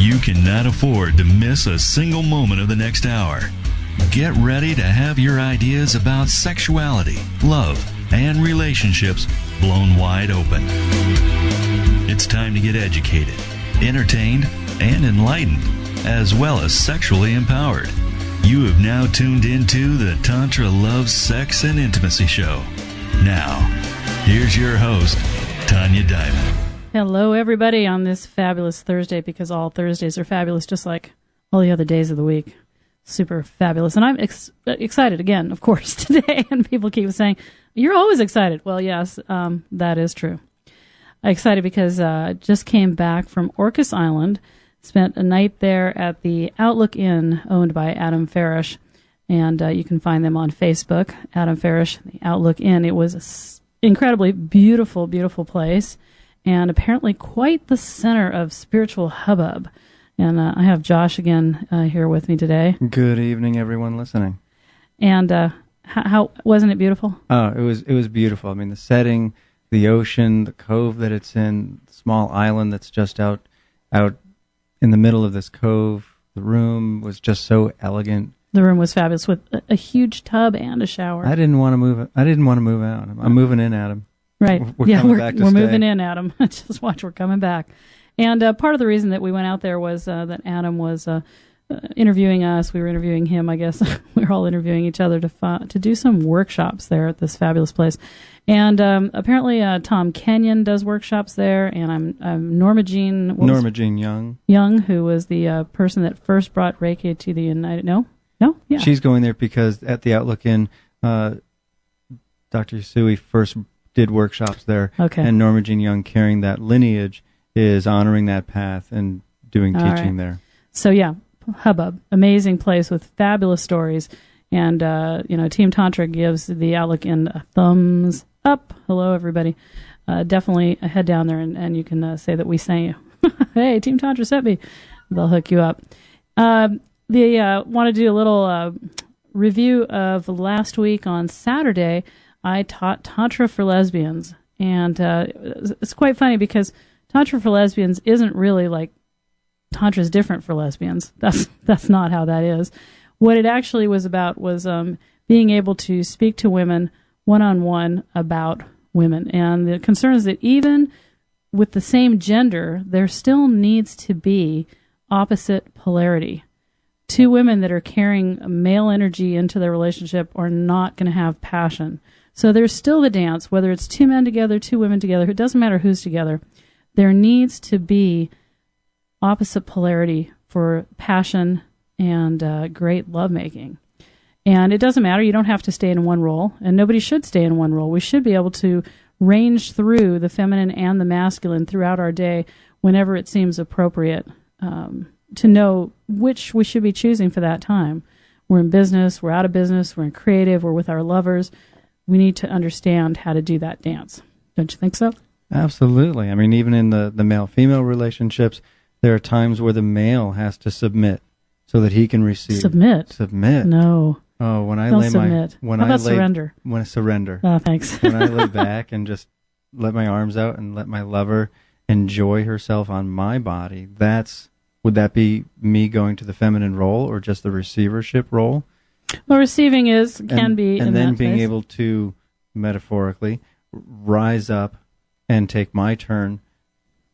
You cannot afford to miss a single moment of the next hour. Get ready to have your ideas about sexuality, love, and relationships blown wide open. It's time to get educated, entertained, and enlightened, as well as sexually empowered. You have now tuned into the Tantra Love, Sex, and Intimacy Show. Now, here's your host, Tanya Diamond. Hello, everybody, on this fabulous Thursday, because all Thursdays are fabulous, just like all the other days of the week. Super fabulous. And I'm excited again, of course, today. And people keep saying, you're always excited. Well, yes, that is true. I'm excited because I just came back from Orcas Island, spent a night there at the Outlook Inn, owned by Adam Farish. And you can find them on Facebook, Adam Farish, the Outlook Inn. It was an incredibly beautiful, beautiful place, and apparently quite the center of spiritual hubbub. And I have Josh again here with me today. Good evening, everyone listening. And how wasn't it beautiful? Oh, it was beautiful. I mean, the setting, the ocean, the cove that it's in, the small island that's just out in the middle of this cove. The room was just so elegant. The room was fabulous with a huge tub and a shower. I didn't want to move out. I'm moving in, Adam. Right. We're moving in, Adam. Just watch, we're coming back. And part of the reason that we went out there was that Adam was interviewing us. We were interviewing him, I guess. We were all interviewing each other to do some workshops there at this fabulous place. And apparently Tom Kenyon does workshops there, and I'm Norma Jean Young, who was the person that first brought Reiki to the United... No? Yeah. She's going there because at the Outlook Inn, Dr. Yusui first did workshops there. Okay. And Norma Jean Young, carrying that lineage, is honoring that path and doing teaching there. So yeah, hubbub, amazing place with fabulous stories, and Team Tantra gives the Outlook Inn a thumbs up. Hello, everybody. Definitely head down there and you can say that we sent you. Hey, Team Tantra sent me. They'll hook you up. They want to do a little review of last week. On Saturday, I taught Tantra for lesbians, and it's quite funny because Tantra for lesbians isn't really like Tantra is different for lesbians. That's not how that is. What it actually was about was being able to speak to women one-on-one about women. And the concern is that even with the same gender, there still needs to be opposite polarity. Two women that are carrying male energy into their relationship are not going to have passion. So there's still the dance, whether it's two men together, two women together, it doesn't matter who's together. There needs to be opposite polarity for passion and great lovemaking. And it doesn't matter. You don't have to stay in one role, and nobody should stay in one role. We should be able to range through the feminine and the masculine throughout our day whenever it seems appropriate to know which we should be choosing for that time. We're in business, we're out of business, we're in creative, we're with our lovers. We need to understand how to do that dance. Don't you think so? Absolutely. I mean, even in the male-female relationships, there are times where the male has to submit so that he can receive. Submit? No. Oh, when I Don't lay submit. When How I about lay, surrender? When I surrender. Oh, thanks. When I lay back and just let my arms out and let my lover enjoy herself on my body, would that be me going to the feminine role or just the receivership role? Well, receiving can be and in then that being place. able to metaphorically rise up and take my turn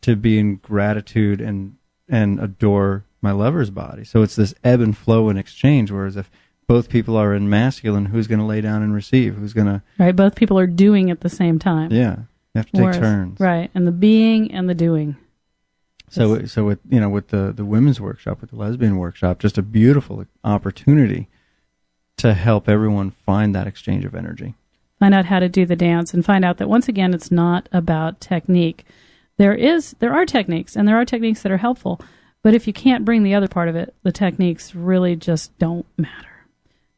to be in gratitude and adore my lover's body. So it's this ebb and flow and exchange, whereas if both people are in masculine, who's going to lay down and receive? Who's going to... Right, both people are doing at the same time. Yeah, you have to take turns. Right, and the being and the doing. So with the women's workshop, with the lesbian workshop, just a beautiful opportunity to help everyone find that exchange of energy. Find out how to do the dance and find out that, once again, it's not about technique. There are techniques, and there are techniques that are helpful, but if you can't bring the other part of it, the techniques really just don't matter.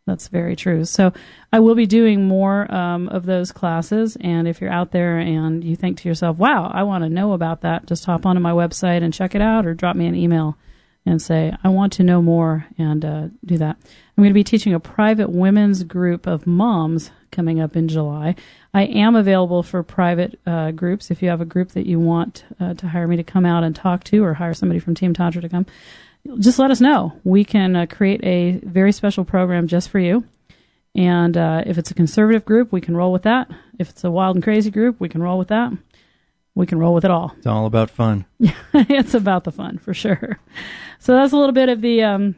That's very true. So I will be doing more of those classes, and if you're out there and you think to yourself, wow, I want to know about that, just hop onto my website and check it out, or drop me an email. and say, I want to know more, and do that. I'm going to be teaching a private women's group of moms coming up in July. I am available for private groups. If you have a group that you want to hire me to come out and talk to, or hire somebody from Team Tantra to come, just let us know. We can create a very special program just for you. And if it's a conservative group, we can roll with that. If it's a wild and crazy group, we can roll with that. We can roll with it all. It's all about fun. It's about the fun, for sure. So that's a little bit of the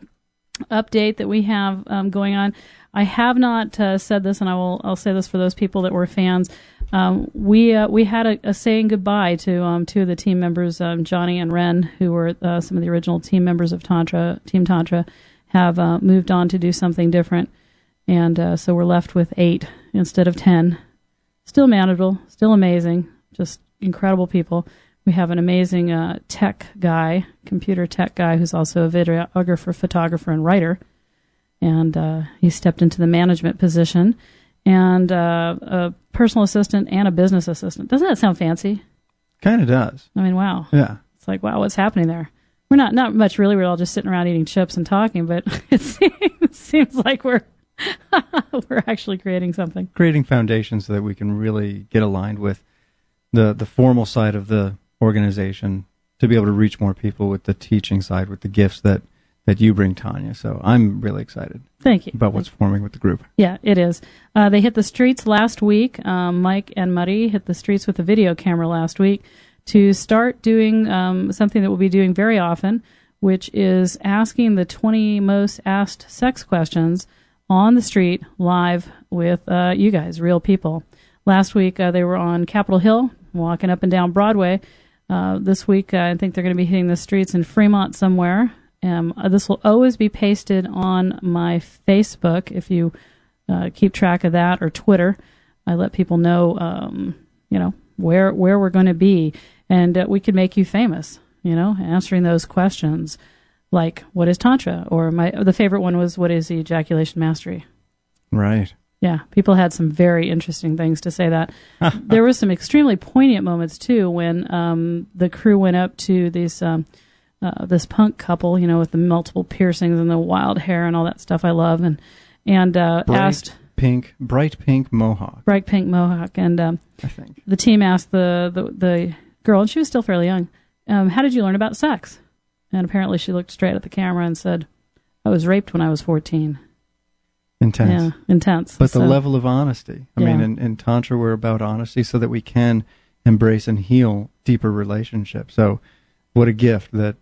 update that we have going on. I have not said this, and I'll say this for those people that were fans. We had a saying goodbye to two of the team members, Johnny and Ren, who were some of the original team members of Team Tantra, have moved on to do something different. And so we're left with 8 instead of 10. Still manageable, still amazing, just incredible people. We have an amazing computer tech guy, who's also a videographer, photographer, and writer. And he stepped into the management position, and a personal assistant and a business assistant. Doesn't that sound fancy? Kind of does. I mean, wow. Yeah. It's like, wow, what's happening there? We're not much really. We're all just sitting around eating chips and talking, but it seems like we're actually creating something. Creating foundations so that we can really get aligned with the formal side of the organization, to be able to reach more people with the teaching side, with the gifts that you bring, Tanya. So I'm really excited. Thank you. About what's forming with the group. Yeah, it is. They hit the streets last week. Mike and Muddy hit the streets with a video camera last week to start doing something that we'll be doing very often, which is asking the 20 most asked sex questions on the street live with you guys, real people. Last week they were on Capitol Hill, walking up and down Broadway. This week I think they're going to be hitting the streets in Fremont somewhere. This will always be pasted on my Facebook if you keep track of that, or Twitter. I let people know, where we're going to be, and we could make you famous. Answering those questions, like what is Tantra, or the favorite one was, what is ejaculation mastery? Right. Yeah, people had some very interesting things to say. That there were some extremely poignant moments too when the crew went up to these. This punk couple, with the multiple piercings and the wild hair and all that stuff I love, and asked bright pink mohawk, and I think the team asked the girl, and she was still fairly young, how did you learn about sex? And apparently she looked straight at the camera and said, I was raped when I was 14. Intense. Yeah, intense. But the level of honesty. I mean, in Tantra, we're about honesty so that we can embrace and heal deeper relationships. So what a gift that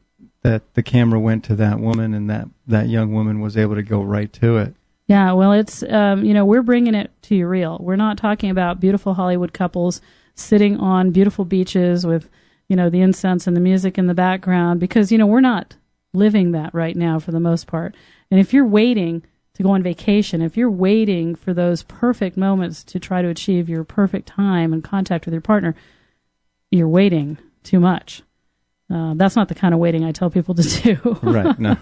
the camera went to that woman, and that young woman was able to go right to it. Yeah, well, it's, we're bringing it to you real. We're not talking about beautiful Hollywood couples sitting on beautiful beaches with, the incense and the music in the background, because, we're not living that right now for the most part. And if you're waiting to go on vacation, if you're waiting for those perfect moments to try to achieve your perfect time and contact with your partner, you're waiting too much. That's not the kind of waiting I tell people to do. Right, no.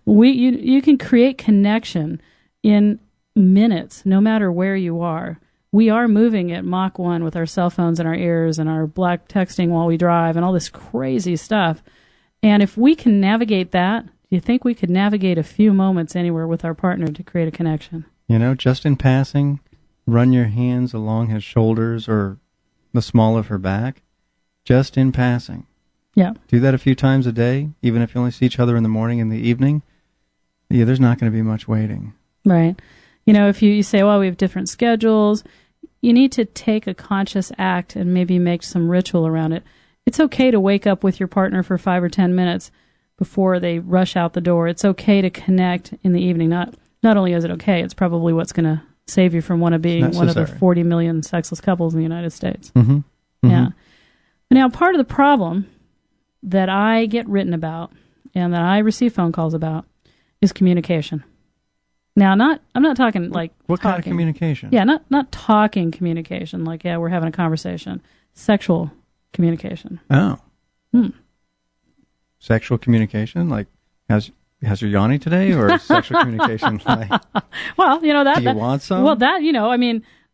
You can create connection in minutes, no matter where you are. We are moving at Mach 1 with our cell phones in our ears and our black texting while we drive and all this crazy stuff. And if we can navigate that, do you think we could navigate a few moments anywhere with our partner to create a connection? Just in passing, run your hands along his shoulders or the small of her back, just in passing. Yeah. Do that a few times a day, even if you only see each other in the morning and the evening. Yeah, there's not going to be much waiting. Right. If you say, well, we have different schedules, you need to take a conscious act and maybe make some ritual around it. It's okay to wake up with your partner for 5 or 10 minutes before they rush out the door. It's okay to connect in the evening. Not only is it okay, it's probably what's going to save you from one of the 40 million sexless couples in the United States. Mm-hmm. Mm-hmm. Yeah. Now, part of the problem that I get written about and that I receive phone calls about is communication. Now, I'm not talking like what talking. Kind of communication? Yeah, not talking communication, like, we're having a conversation. Sexual communication. Oh. Sexual communication? Like, has your yoni today, or sexual communication like? Well, that. Do you want some? Well, that,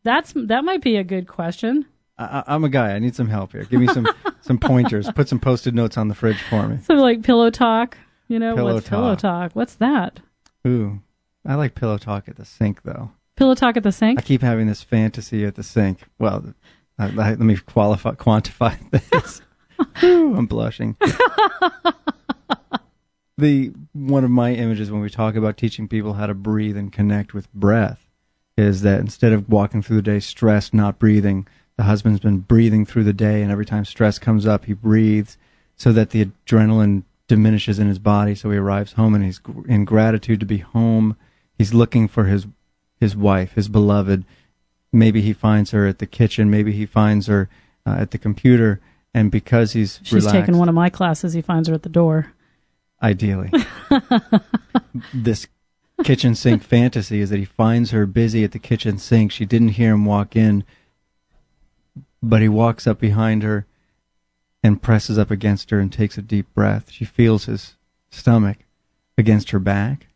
that might be a good question. I'm a guy. I need some help here. Give me some pointers. Put some Post-it notes on the fridge for me. So like pillow talk. What's pillow talk? What's that? Ooh, I like pillow talk at the sink, though. Pillow talk at the sink? I keep having this fantasy at the sink. Well, let me quantify this. Ooh, I'm blushing. One of my images when we talk about teaching people how to breathe and connect with breath is that instead of walking through the day stressed, not breathing, the husband's been breathing through the day, and every time stress comes up, he breathes so that the adrenaline diminishes in his body. So he arrives home, and he's in gratitude to be home. He's looking for his wife, his beloved. Maybe he finds her at the kitchen. Maybe he finds her at the computer. And because she's relaxed, taken one of my classes, he finds her at the door. Ideally. This kitchen sink fantasy is that he finds her busy at the kitchen sink. She didn't hear him walk in, but he walks up behind her and presses up against her and takes a deep breath. She feels his stomach against her back,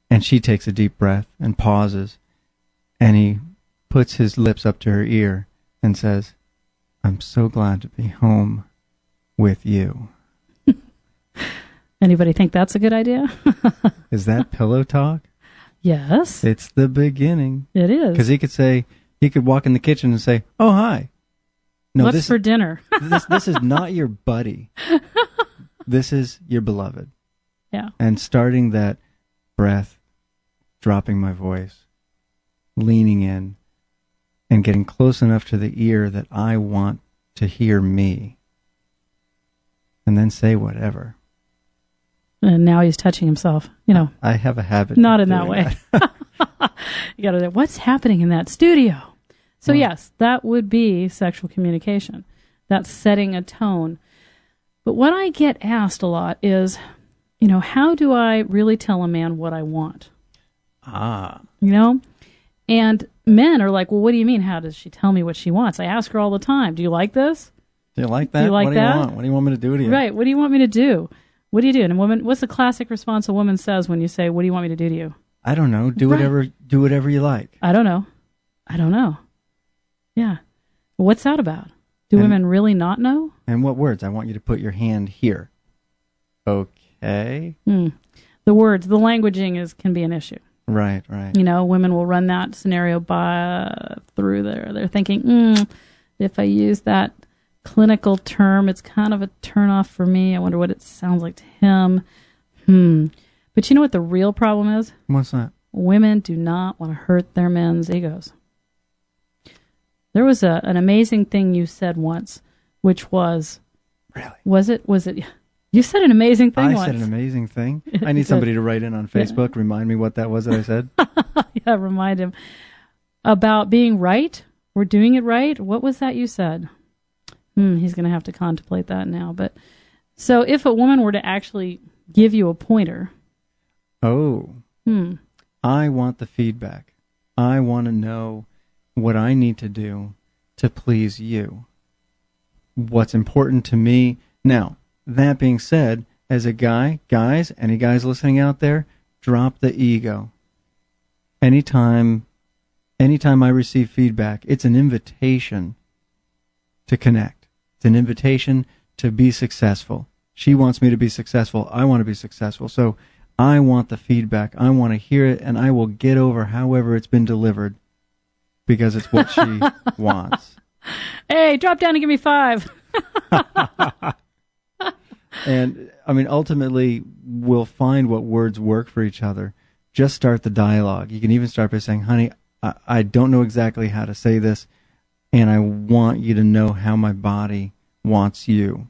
and she takes a deep breath and pauses, and he puts his lips up to her ear and says, "I'm so glad to be home with you." Anybody think that's a good idea? Is that pillow talk? Yes. It's the beginning. It is. Because he could walk in the kitchen and say, "Oh, hi. No, what's for dinner?" this is not your buddy. This is your beloved. Yeah. And starting that breath, dropping my voice, leaning in, and getting close enough to the ear that I want to hear me. And then say whatever. And now he's touching himself. I have a habit. Not in that way. You got to. What's happening in that studio? So yes, that would be sexual communication. That's setting a tone. But what I get asked a lot is, how do I really tell a man what I want? And men are like, well, what do you mean? How does she tell me what she wants? I ask her all the time. Do you like this? Do you like that? Do you like what that? Do you want? What do you want me to do to you? Right. What do you want me to do? What do you do? And a woman, what's the classic response a woman says when you say, "What do you want me to do to you?" I don't know. Do whatever you like. I don't know. Yeah. What's that about? Do women really not know? And what words? I want you to put your hand here. Okay. The words, the languaging can be an issue. Right. Women will run that scenario through there. They're thinking, if I use that clinical term, it's kind of a turnoff for me. I wonder what it sounds like to him. But you know what the real problem is? What's that? Women do not want to hurt their men's egos. There was an amazing thing you said once, which was... Really? Was it? You said an amazing thing once. I said an amazing thing? I need somebody to write in on Facebook, remind me what that was that I said. Yeah, remind him. About being right or doing it right. What was that you said? He's going to have to contemplate that now. But so if a woman were to actually give you a pointer... I want the feedback. I want to know what I need to do to please you. What's important to me. Now, that being said, as a guy, guys, any guys listening out there, drop the ego. Anytime I receive feedback, it's an invitation to connect. It's an invitation to be successful. She wants me to be successful. I want to be successful. So I want the feedback. I want to hear it, and I will get over however it's been delivered because it's what she wants. Hey, drop down and give me 5. And, ultimately, we'll find what words work for each other. Just start the dialogue. You can even start by saying, "Honey, I don't know exactly how to say this, and I want you to know how my body wants you."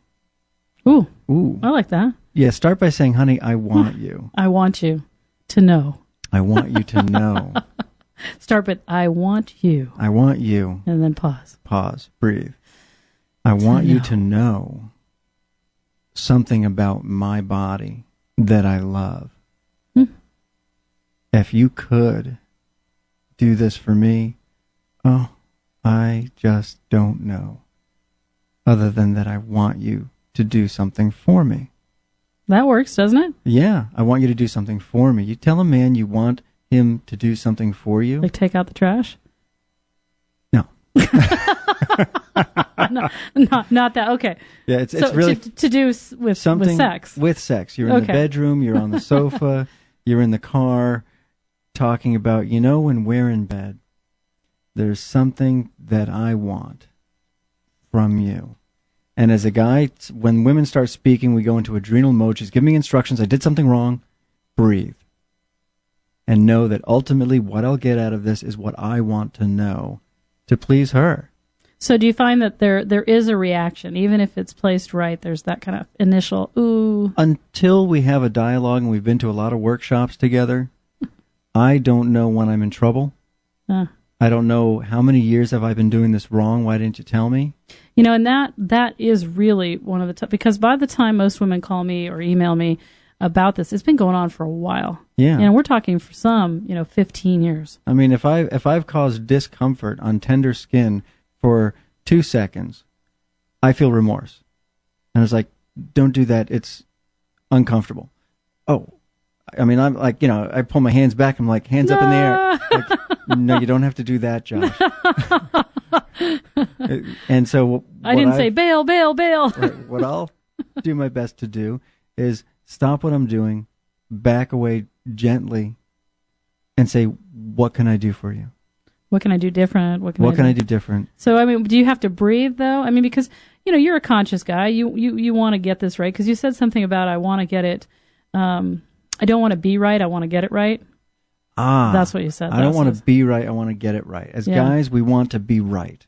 Ooh. I like that. Yeah, start by saying, "Honey, I want you." I want you to know. I want you to know. Start with, "I want you." I want you. And then pause. Pause. Breathe. I want you to know something about my body that I love. If you could do this for me, I just don't know. Other than that, I want you to do something for me. That works, doesn't it? Yeah, I want you to do something for me. You tell a man you want him to do something for you. Like take out the trash? No. not that. Okay. Yeah, it's really to do with sex. With sex, you're in the bedroom, you're on the sofa, you're in the car, talking about, when we're in bed, there's something that I want from you. And as a guy, when women start speaking, we go into adrenal mode. She's giving me instructions. I did something wrong. Breathe. And know that ultimately what I'll get out of this is what I want to know to please her. So do you find that there is a reaction, even if it's placed right, there's that kind of initial, ooh? Until we have a dialogue, and we've been to a lot of workshops together, I don't know when I'm in trouble. I don't know how many years have I been doing this wrong. Why didn't you tell me? And that is really one of the because by the time most women call me or email me about this, it's been going on for a while. Yeah. We're talking for some, 15 years. I mean, if I've caused discomfort on tender skin for 2 seconds, I feel remorse. And it's like, don't do that. It's uncomfortable. Oh, I mean, I'm like, I pull my hands back. I'm like, hands up in the air. Like, no, you don't have to do that, Josh. And so I didn't say bail. What I'll do my best to do is stop what I'm doing, back away gently, and say, what can I do for you? What can I do different? What can I do different? So, I mean, do you have to breathe, though? I mean, because, you're a conscious guy. You want to get this right. Because you said something about, I want to get it. I don't want to be right. I want to get it right. That's what you said. I don't want to be right. I want to get it right. As guys, we want to be right.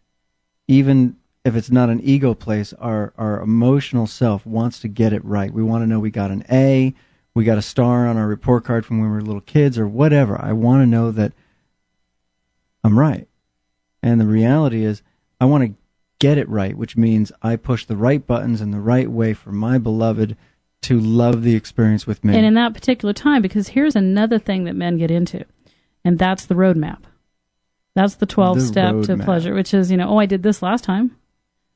Even if it's not an ego place, our emotional self wants to get it right. We want to know we got an A, we got a star on our report card from when we were little kids or whatever. I want to know that I'm right. And the reality is I want to get it right, which means I push the right buttons in the right way for my beloved to love the experience with me. And in that particular time, because here's another thing that men get into, and that's the roadmap. That's the 12-step to pleasure, which is, I did this last time,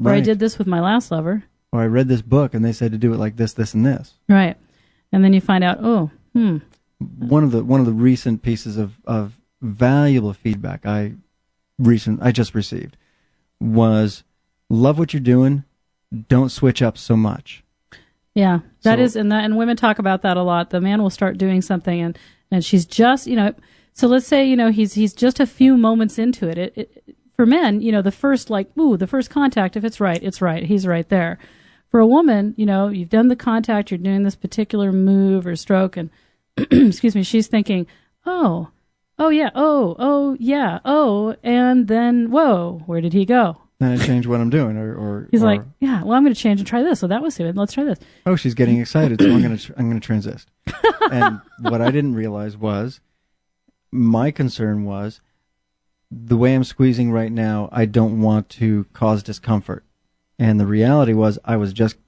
or I did this with my last lover. Or I read this book, and they said to do it like this, this, and this. Right. And then you find out, One of the recent pieces of valuable feedback I just received was, love what you're doing, don't switch up so much. Yeah, and women talk about that a lot. The man will start doing something, and she's just, so let's say, he's just a few moments into it. For men, the first the first contact, if it's right, it's right. He's right there. For a woman, you've done the contact, you're doing this particular move or stroke, and excuse me, she's thinking, oh yeah, and then, whoa, where did he go? Then I change what I'm doing, or he's like, yeah, well, I'm going to change and try this. So that was it. Let's try this. Oh, she's getting excited, so I'm going to transist. And what I didn't realize was, my concern was, the way I'm squeezing right now, I don't want to cause discomfort. And the reality was,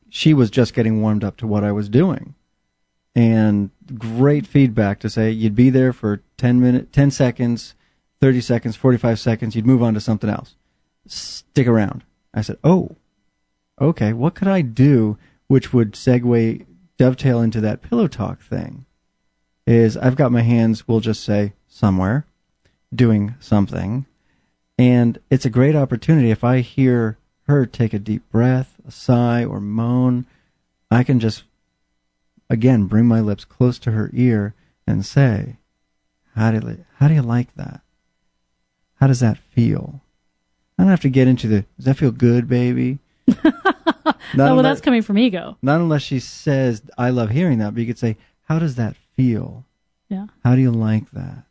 she was just getting warmed up to what I was doing. And great feedback to say, you'd be there for 10 seconds, 30 seconds, 45 seconds, you'd move on to something else. Stick around. I said, oh, okay, what could I do which would dovetail into that pillow talk thing? Is I've got my hands, we'll just say, somewhere, doing something, and it's a great opportunity. If I hear her take a deep breath, a sigh, or moan, I can just, again, bring my lips close to her ear and say, how do you like that? How does that feel? I don't have to get into does that feel good, baby? That's coming from ego. Not unless she says, I love hearing that, but you could say, how does that feel? Yeah. How do you like that?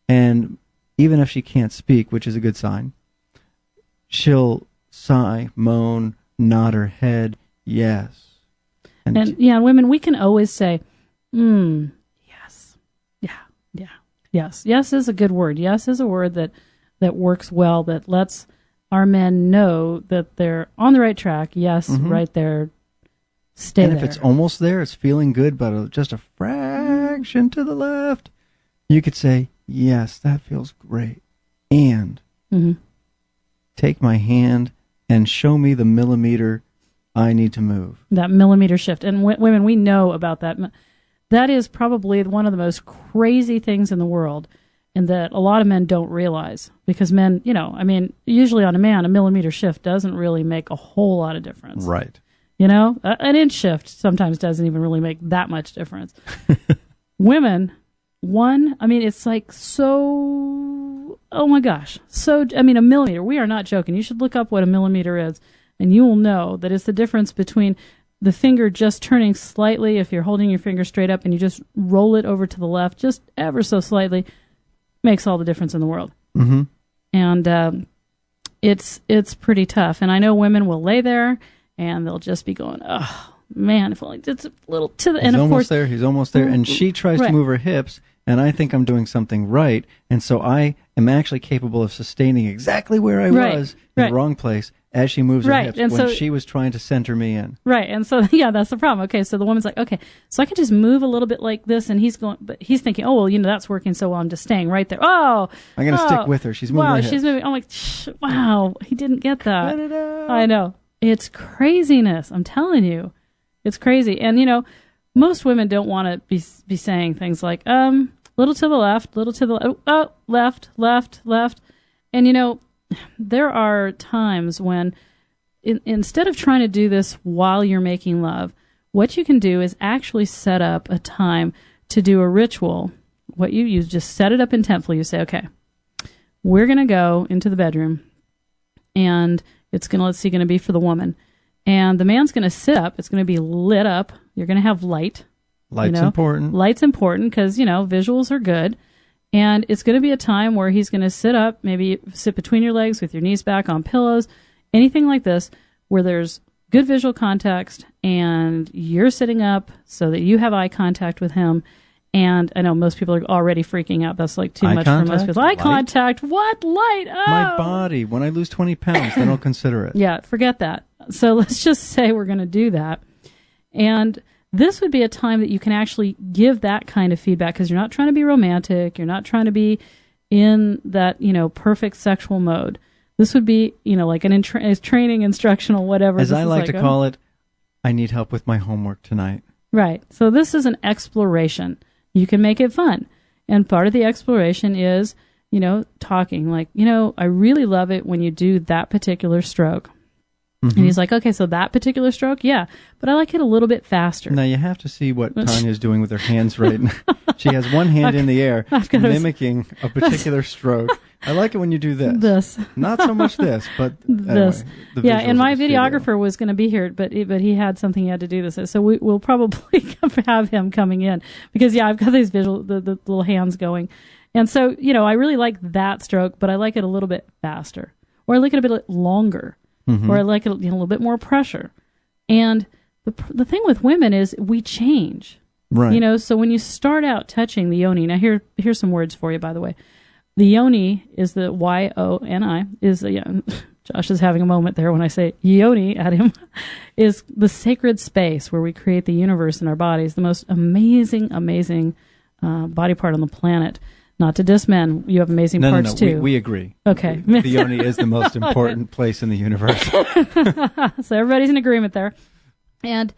And even if she can't speak, which is a good sign, she'll sigh, moan, nod her head, yes. And women, we can always say, yes. Yeah. Yes. Yes is a good word. Yes is a word that works well, that lets our men know that they're on the right track. Yes, right there. Stay there. And if it's almost there, it's feeling good, but just a fraction to the left, you could say, yes, that feels great. And take my hand and show me the millimeter I need to move. That millimeter shift. And women, we know about that. That is probably one of the most crazy things in the world. and that a lot of men don't realize, because men, usually on a man, a millimeter shift doesn't really make a whole lot of difference. Right. An inch shift sometimes doesn't even really make that much difference. Women, it's like so, oh my gosh. A millimeter. We are not joking. You should look up what a millimeter is, and you will know that it's the difference between the finger just turning slightly, if you're holding your finger straight up and you just roll it over to the left, just ever so slightly, makes all the difference in the world. Mm-hmm. And it's pretty tough. And I know women will lay there and they'll just be going, oh, man, if only just a little to the end. He's almost there. And she tries to move her hips, and I think I'm doing something right. And so I am actually capable of sustaining exactly where I was in the wrong place as she moves her hips, and when she was trying to center me in. Right. And so, that's the problem. Okay, so the woman's like, okay, so I can just move a little bit like this, and he's thinking, oh, well, that's working so well, I'm just staying right there. Oh! I'm going to stick with her. She's moving her hips. She's moving. I'm like, wow, he didn't get that. I know. It's craziness. I'm telling you. It's crazy. And, most women don't want to be saying things like, little to the left, left. And, there are times when instead of trying to do this while you're making love, what you can do is actually set up a time to do a ritual. What you just set it up intentfully. You say, okay, we're going to go into the bedroom, and it's going to be for the woman. And the man's going to sit up. It's going to be lit up. You're going to have light. Light's important. Light's important because, visuals are good. And it's going to be a time where he's going to sit up, maybe sit between your legs with your knees back on pillows, anything like this, where there's good visual context and you're sitting up so that you have eye contact with him. And I know most people are already freaking out. That's like too much for most people. Eye contact? What? Light? Oh. My body. When I lose 20 pounds, then I'll consider it. Yeah, forget that. So let's just say we're going to do that. And this would be a time that you can actually give that kind of feedback, because you're not trying to be romantic. You're not trying to be in that, perfect sexual mode. This would be, like an training, instructional, whatever. As I like to call it, I need help with my homework tonight. Right. So this is an exploration. You can make it fun. And part of the exploration is, talking like, I really love it when you do that particular stroke. Mm-hmm. And he's like, okay, so that particular stroke, yeah, but I like it a little bit faster. Now you have to see what Tanya's doing with her hands right now. She has one hand in the air, mimicking a particular stroke. I like it when you do this. Not so much this, but this. Anyway, and my videographer was going to be here, but he had something he had to do this. So we'll probably have him coming in because, I've got these the little hands going. And so, I really like that stroke, but I like it a little bit faster, or I like it a bit longer. Mm-hmm. Or I like it a little bit more pressure. And the thing with women is we change. Right. So when you start out touching the yoni, now here's some words for you, by the way. The yoni is the Y-O-N-I, Josh is having a moment there when I say yoni at him, is the sacred space where we create the universe in our bodies, the most amazing body part on the planet. Not to diss men. You have amazing parts, too. We agree. Okay. The yoni is the most important place in the universe. So everybody's in agreement there. And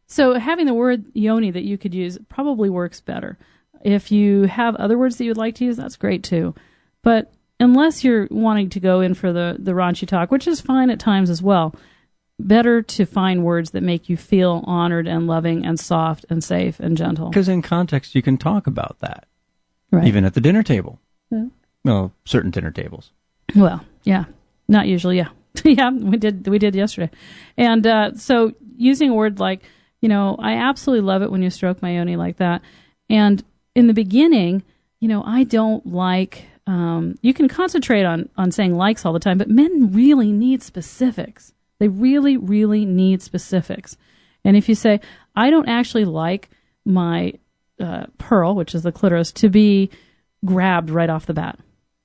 so having the word yoni that you could use probably works better. If you have other words that you would like to use, that's great, too. But unless you're wanting to go in for the raunchy talk, which is fine at times as well, better to find words that make you feel honored and loving and soft and safe and gentle. Because in context, you can talk about that. Right. Even at the dinner table. Yeah. Well, certain dinner tables. Well, yeah. Not usually, yeah. Yeah, we did yesterday. And so using a word like, I absolutely love it when you stroke my yoni like that. And in the beginning, I don't like, you can concentrate on saying likes all the time, but men really need specifics. They really, really need specifics. And if you say, I don't actually like my pearl, which is the clitoris, to be grabbed right off the bat.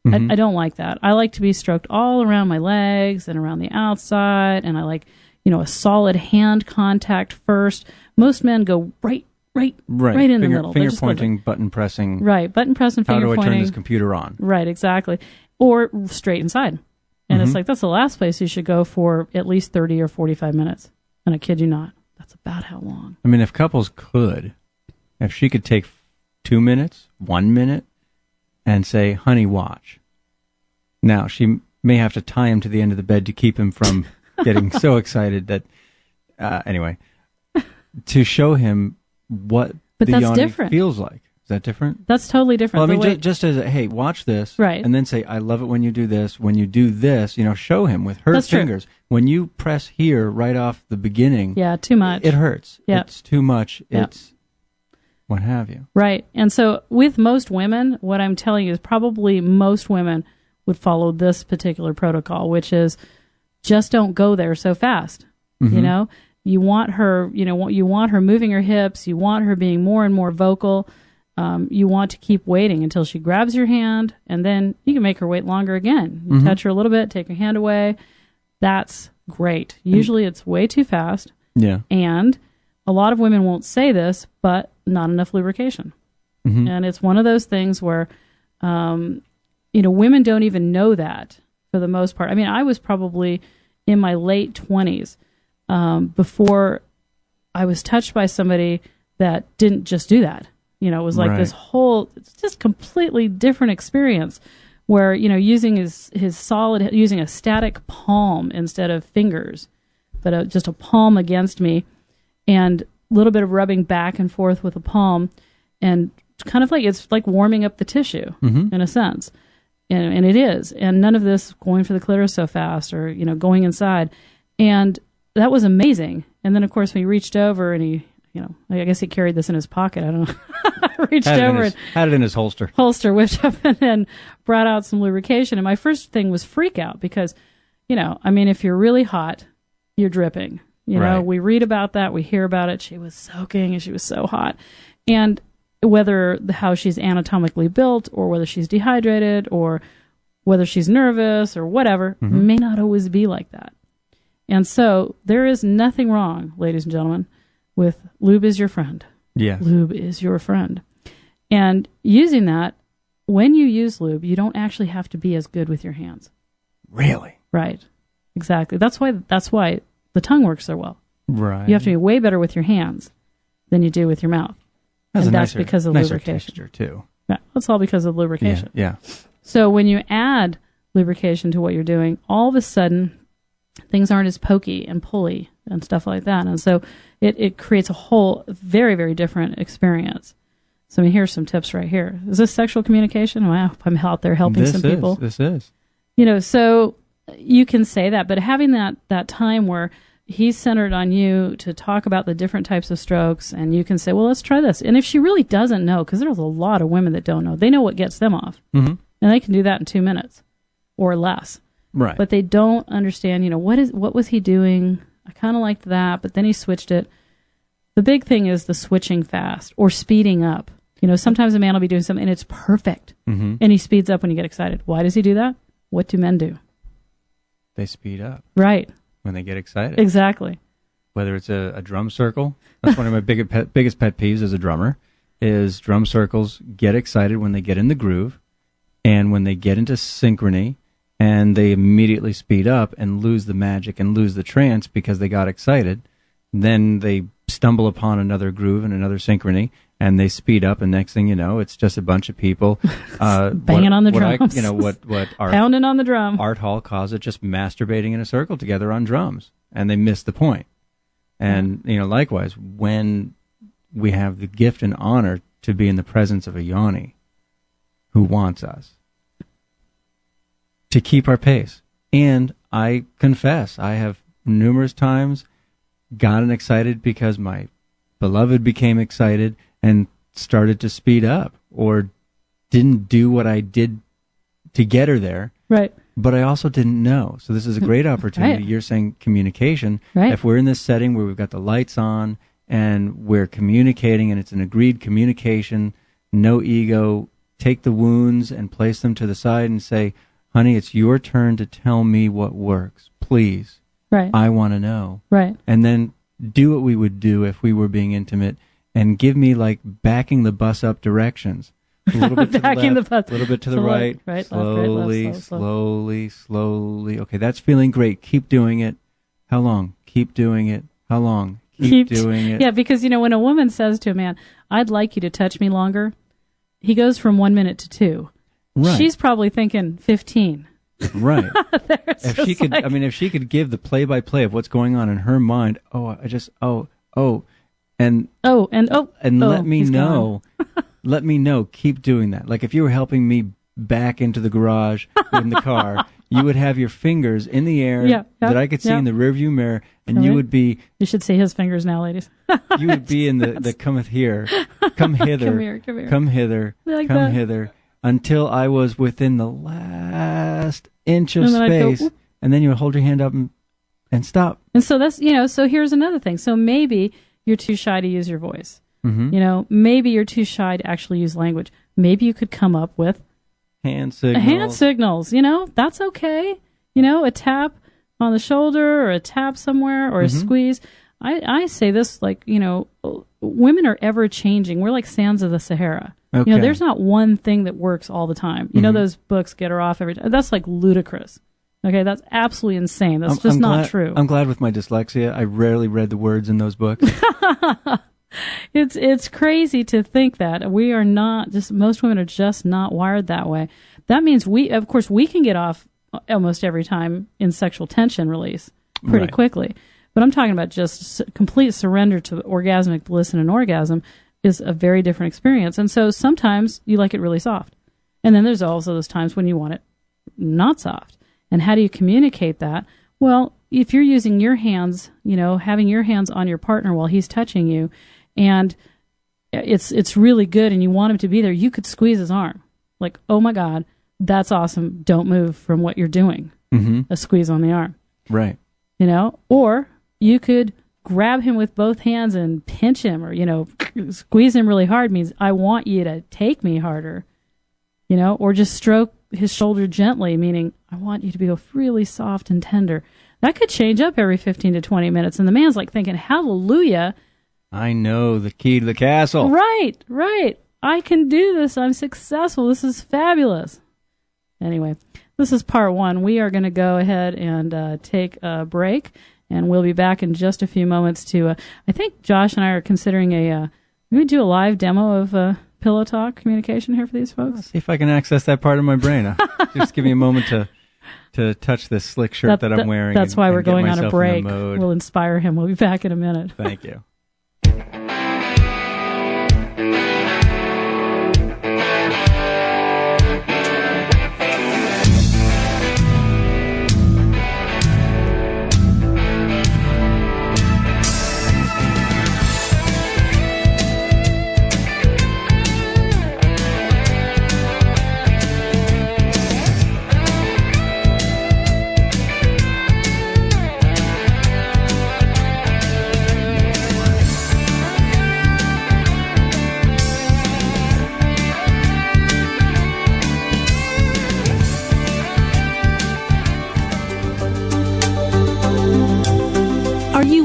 Mm-hmm. I don't like that. I like to be stroked all around my legs and around the outside, and I like, a solid hand contact first. Most men go right in the middle. Finger pointing, button pressing. Right, button pressing, finger pointing. How do I turn this computer on? Right, exactly. Or straight inside. And it's like, that's the last place you should go for at least 30 or 45 minutes. And I kid you not, that's about how long. I mean, if couples could... If she could take 2 minutes, 1 minute, and say, honey, watch. Now, she may have to tie him to the end of the bed to keep him from getting so excited that, anyway, to show him what but the that's yawning different. Feels like. Is that different? That's totally different. Well, I mean, just as a, hey, watch this. Right. And then say, I love it when you do this. When you do this, show him with her that's fingers. True. When you press here right off the beginning. Yeah, too much. It hurts. Yep. It's too much. Yep. It's what have you. Right. And so with most women, what I'm telling you is probably most women would follow this particular protocol, which is just don't go there so fast. Mm-hmm. You want her, you want her moving her hips. You want her being more and more vocal. You want to keep waiting until she grabs your hand, and then you can make her wait longer again. You touch her a little bit, take her hand away. That's great. Usually it's way too fast. Yeah. And a lot of women won't say this, but not enough lubrication. Mm-hmm. And it's one of those things where, women don't even know that for the most part. I mean, I was probably in my late 20s before I was touched by somebody that didn't just do that. It was like this whole, it's just completely different experience where, using using a static palm instead of fingers, but just a palm against me and a little bit of rubbing back and forth with a palm and kind of like, it's like warming up the tissue in a sense. And it is. And none of this going for the clitoris so fast or, going inside. And that was amazing. And then, of course, we reached over and he, I guess he carried this in his pocket. I don't know. Reached over and had it in his holster. Whipped up and then brought out some lubrication. And my first thing was freak out because, if you're really hot, you're dripping. We read about that. We hear about it. She was soaking and she was so hot. And whether how she's anatomically built or whether she's dehydrated or whether she's nervous or whatever, may not always be like that. And so there is nothing wrong, ladies and gentlemen, with lube is your friend. Yes. Lube is your friend. And using that, when you use lube, you don't actually have to be as good with your hands. Really? Right. Exactly. That's why the tongue works so well. Right. You have to be way better with your hands than you do with your mouth. That's because of nicer lubrication. Texture too. Yeah, that's all because of lubrication. Yeah. So when you add lubrication to what you're doing, all of a sudden things aren't as pokey and pulley and stuff like that. And so it creates a whole very, very different experience. So here's some tips right here. Is this sexual communication? Wow, I'm out there helping some people. This is. So you can say that, but having that time where he's centered on you to talk about the different types of strokes, and you can say, well, let's try this. And if she really doesn't know, because there's a lot of women that don't know, they know what gets them off. And they can do that in 2 minutes or less. Right. But they don't understand, what was he doing? I kind of liked that, but then he switched it. The big thing is the switching fast or speeding up. Sometimes a man will be doing something and it's perfect. And he speeds up when you get excited. Why does he do that? What do men do? They speed up. Right. When they get excited. Exactly. Whether it's a drum circle. That's one of my biggest pet peeves as a drummer, is drum circles get excited when they get in the groove and when they get into synchrony, and they immediately speed up and lose the magic and lose the trance because they got excited. Then they stumble upon another groove and another synchrony, and they speed up, and next thing you know, it's just a bunch of people banging on the drums. What pounding on the drum. Art Hall calls it just masturbating in a circle together on drums, and they miss the point. And likewise, when we have the gift and honor to be in the presence of a yoni who wants us, to keep our pace. And I confess, I have numerous times gotten excited because my beloved became excited and started to speed up or didn't do what I did to get her there. Right. But I also didn't know. So this is a great opportunity. Right. You're saying communication. Right. If we're in this setting where we've got the lights on and we're communicating and it's an agreed communication, no ego, take the wounds and place them to the side and say, honey, it's your turn to tell me what works. Please. Right. I want to know. Right. And then do what we would do if we were being intimate and give me like backing the bus up directions. A little bit to the left, a little bit to the right. Right. Slowly, left, slow. slowly. Okay, that's feeling great. Keep doing it. How long? Keep doing it. How long? Keep doing it. Yeah, because, when a woman says to a man, I'd like you to touch me longer, he goes from 1 minute to 2. Right. She's probably thinking 15. Right. If she could give the play-by-play of what's going on in her mind, and let me know. Let me know. Keep doing that. Like if you were helping me back into the garage in the car, you would have your fingers in the air that I could see in the rearview mirror, and you would be. You should see his fingers now, ladies. You would be in the cometh here, come hither, come hither, like come that. hither, until I was within the last inch of space, and then you would hold your hand up and stop. And so that's So here's another thing. So maybe you're too shy to use your voice. Mm-hmm. Maybe you're too shy to actually use language. Maybe you could come up with hand signals. That's okay. A tap on the shoulder or a tap somewhere or a squeeze. I say this women are ever changing. We're like sands of the Sahara. Okay. There's not one thing that works all the time. Those books get her off every time. That's like ludicrous. Okay, that's absolutely insane. That's just not true. I'm glad with my dyslexia, I rarely read the words in those books. It's crazy to think that we are not most women are just not wired that way. That means we can get off almost every time in sexual tension release pretty quickly. But I'm talking about just complete surrender to orgasmic bliss and an orgasm is a very different experience. And so sometimes you like it really soft. And then there's also those times when you want it not soft. And how do you communicate that? Well, if you're using your hands, having your hands on your partner while he's touching you, and it's really good and you want him to be there, you could squeeze his arm. Like, oh my God, that's awesome. Don't move from what you're doing. Mm-hmm. A squeeze on the arm. Right. Or you could grab him with both hands and pinch him, or, squeeze him really hard means I want you to take me harder, or just stroke his shoulder gently, meaning I want you to be really soft and tender. That could change up every 15 to 20 minutes. And the man's like thinking, hallelujah. I know the key to the castle. Right. I can do this. I'm successful. This is fabulous. Anyway, this is part one. We are going to go ahead and take a break, and we'll be back in just a few moments to, I think Josh and I are considering we do a live demo of Pillow Talk communication here for these folks. Let's see if I can access that part of my brain. Just give me a moment to touch this slick shirt that I'm wearing. That's why we're going on a break. We'll inspire him. We'll be back in a minute. Thank you.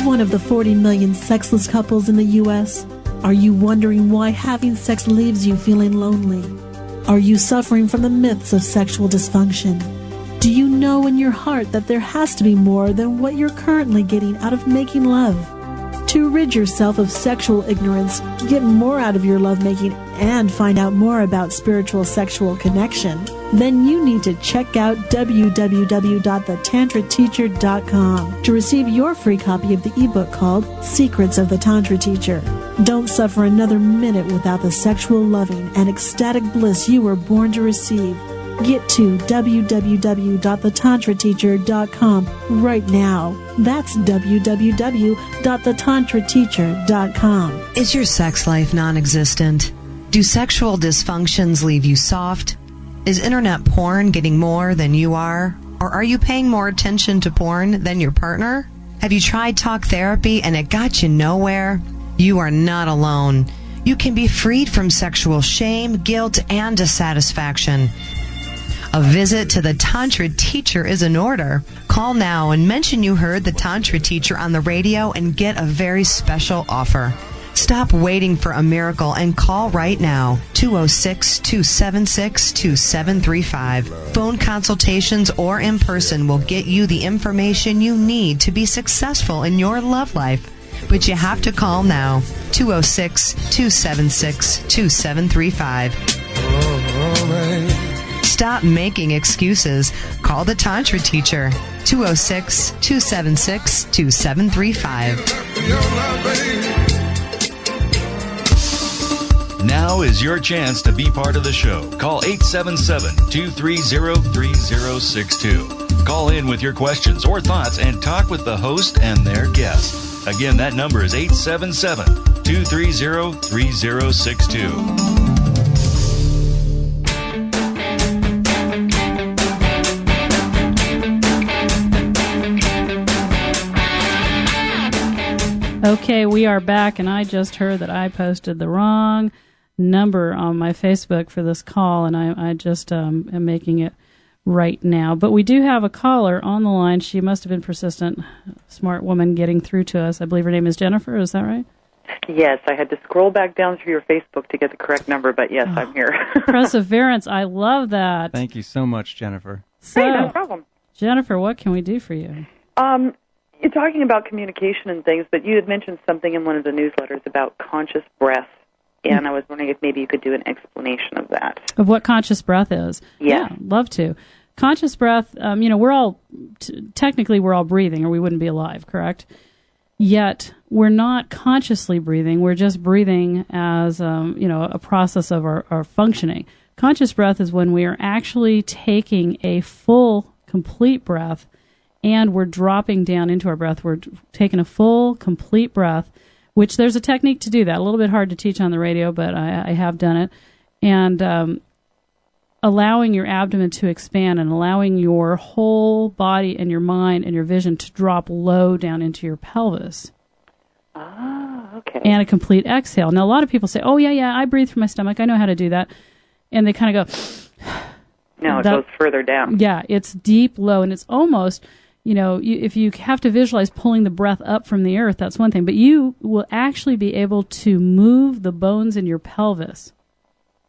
One of the 40 million sexless couples in the U.S.? Are you wondering why having sex leaves you feeling lonely? Are you suffering from the myths of sexual dysfunction? Do you know in your heart that there has to be more than what you're currently getting out of making love? To rid yourself of sexual ignorance, get more out of your lovemaking, and find out more about spiritual sexual connection, then you need to check out www.thetantrateacher.com to receive your free copy of the ebook called Secrets of the Tantra Teacher. Don't suffer another minute without the sexual loving and ecstatic bliss you were born to receive. Get to www.thetantrateacher.com right now. That's www.thetantrateacher.com. Is your sex life non-existent? Do sexual dysfunctions leave you soft? Is internet porn getting more than you are? Or are you paying more attention to porn than your partner? Have you tried talk therapy and it got you nowhere? You are not alone. You can be freed from sexual shame, guilt, and dissatisfaction. A visit to the Tantra Teacher is in order. Call now and mention you heard the Tantra Teacher on the radio and get a very special offer. Stop waiting for a miracle and call right now. 206-276-2735. Phone consultations or in person will get you the information you need to be successful in your love life. But you have to call now. 206-276-2735. Stop making excuses. Call the Tantra teacher. 206-276-2735. Now is your chance to be part of the show. Call 877-230-3062. Call in with your questions or thoughts and talk with the host and their guest. Again, that number is 877-230-3062. Okay, we are back, and I just heard that I posted the wrong number on my Facebook for this call, and I just am making it right now. But we do have a caller on the line. She must have been persistent, smart woman getting through to us. I believe her name is Jennifer. Is that right? Yes, I had to scroll back down through your Facebook to get the correct number, but yes, I'm here. Perseverance. I love that. Thank you so much, Jennifer. So, hey, no problem. Jennifer, what can we do for you? You're talking about communication and things, but you had mentioned something in one of the newsletters about conscious breath, and I was wondering if maybe you could do an explanation of that. Of what conscious breath is? Yeah, love to. Conscious breath, we're all, technically we're all breathing or we wouldn't be alive, correct? Yet we're not consciously breathing. We're just breathing as, a process of our functioning. Conscious breath is when we are actually taking a full, complete breath and we're dropping down into our breath. We're taking a full, complete breath, which there's a technique to do that. A little bit hard to teach on the radio, but I have done it. And allowing your abdomen to expand and allowing your whole body and your mind and your vision to drop low down into your pelvis. Ah, okay. And a complete exhale. Now, a lot of people say, oh, yeah, I breathe through my stomach. I know how to do that. And they kind of go... No, it goes further down. Yeah, it's deep, low, and it's almost... if you have to visualize pulling the breath up from the earth, that's one thing. But you will actually be able to move the bones in your pelvis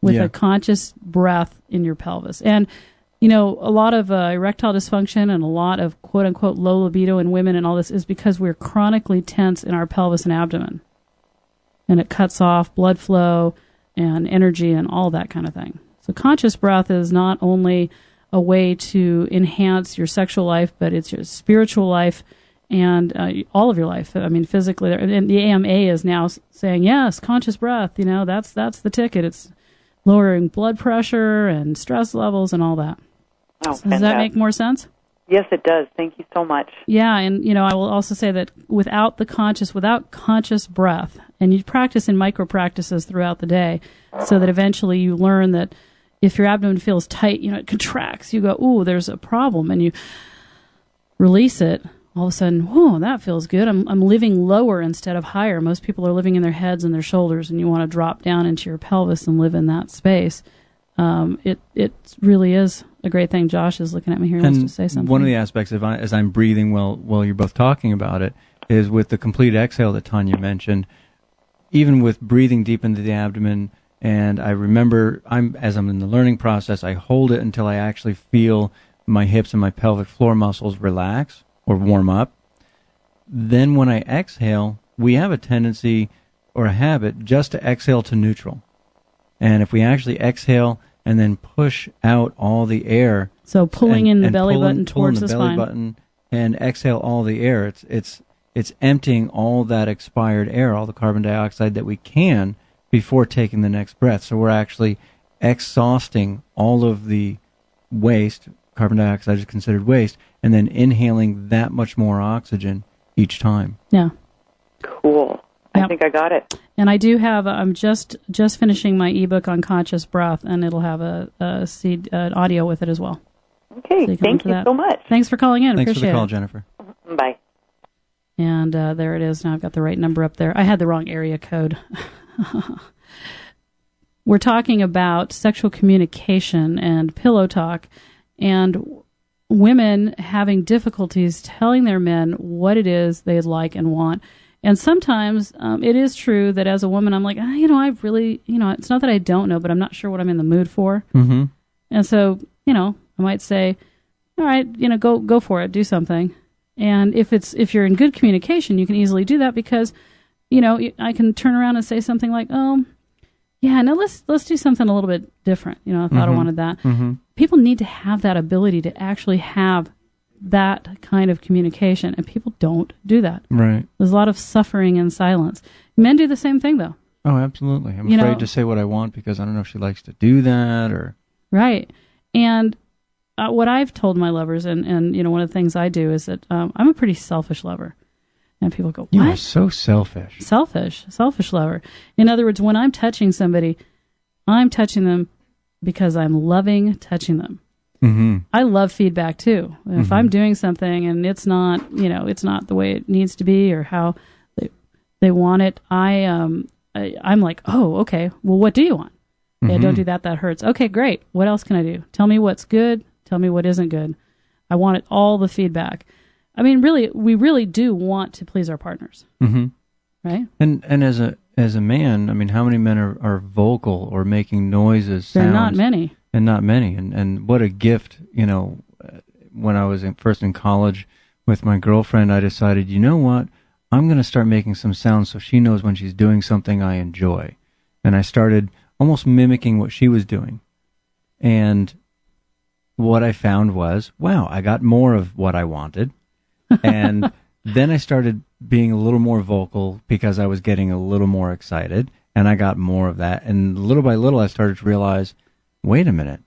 with a conscious breath in your pelvis. And, a lot of erectile dysfunction and a lot of quote-unquote low libido in women and all this is because we're chronically tense in our pelvis and abdomen. And it cuts off blood flow and energy and all that kind of thing. So conscious breath is not only a way to enhance your sexual life, but it's your spiritual life and all of your life. I mean, physically. And the AMA is now saying, yes, conscious breath, that's the ticket. It's lowering blood pressure and stress levels and all that. Oh, so does that make more sense? Yes, it does. Thank you so much. Yeah, and, I will also say that without conscious breath, and you practice in micro practices throughout the day so that eventually you learn that if your abdomen feels tight, it contracts. You go, ooh, there's a problem, and you release it. All of a sudden, whoa, that feels good. I'm living lower instead of higher. Most people are living in their heads and their shoulders, and you want to drop down into your pelvis and live in that space. It really is a great thing. Josh is looking at me here. He wants to say something. One of the aspects of as I'm breathing while you're both talking about it is with the complete exhale that Tanya mentioned. Even with breathing deep into the abdomen. And I remember, as I'm in the learning process, I hold it until I actually feel my hips and my pelvic floor muscles relax or warm up. Then when I exhale, we have a tendency or a habit just to exhale to neutral. And if we actually exhale and then push out all the air. So pulling in the belly button towards the spine. Button and exhale all the air. It's emptying all that expired air, all the carbon dioxide that we can before taking the next breath. So we're actually exhausting all of the waste. Carbon dioxide is considered waste, and then inhaling that much more oxygen each time. Yeah. Cool. Yep. I think I got it. And I do have, I'm just finishing my ebook on conscious breath, and it'll have an audio with it as well. Okay, so thank you so much. Thanks for calling in. Thanks Appreciate for the call, it. Jennifer. Bye. And there it is. Now I've got the right number up there. I had the wrong area code. We're talking about sexual communication and pillow talk and women having difficulties telling their men what it is they like and want. And sometimes it is true that as a woman, I'm like, I really, it's not that I don't know, but I'm not sure what I'm in the mood for. Mm-hmm. And so, I might say, all right, go for it, do something. And if you're in good communication, you can easily do that because, I can turn around and say something like, oh, Yeah, now let's do something a little bit different. You know, I thought I wanted that. People need to have that ability to actually have that kind of communication, and people don't do that. Right. There's a lot of suffering in silence. Men do the same thing, though. Oh, absolutely. I'm afraid to say what I want because I don't know if she likes to do that or... Right. And what I've told my lovers, and you know, one of the things I do is that I'm a pretty selfish lover. And people go, what? You are so selfish. Selfish lover. In other words, when I'm touching somebody, I'm touching them because I'm loving touching them. I love feedback too. If I'm doing something and it's not, it's not the way it needs to be or how they want it, I'm like, oh, okay. Well, what do you want? Yeah, don't do that. That hurts. Okay, great. What else can I do? Tell me what's good. Tell me what isn't good. I want it, all the feedback. I mean, really, we really do want to please our partners, right? And as a man, I mean, how many men are vocal or making noises, sounds? There are not many. And not many. And what a gift, when I was first in college with my girlfriend, I decided, you know what? I'm going to start making some sounds so she knows when she's doing something I enjoy. And I started almost mimicking what she was doing. And what I found was, wow, I got more of what I wanted. And then I started being a little more vocal because I was getting a little more excited, and I got more of that. And little by little, I started to realize, wait a minute,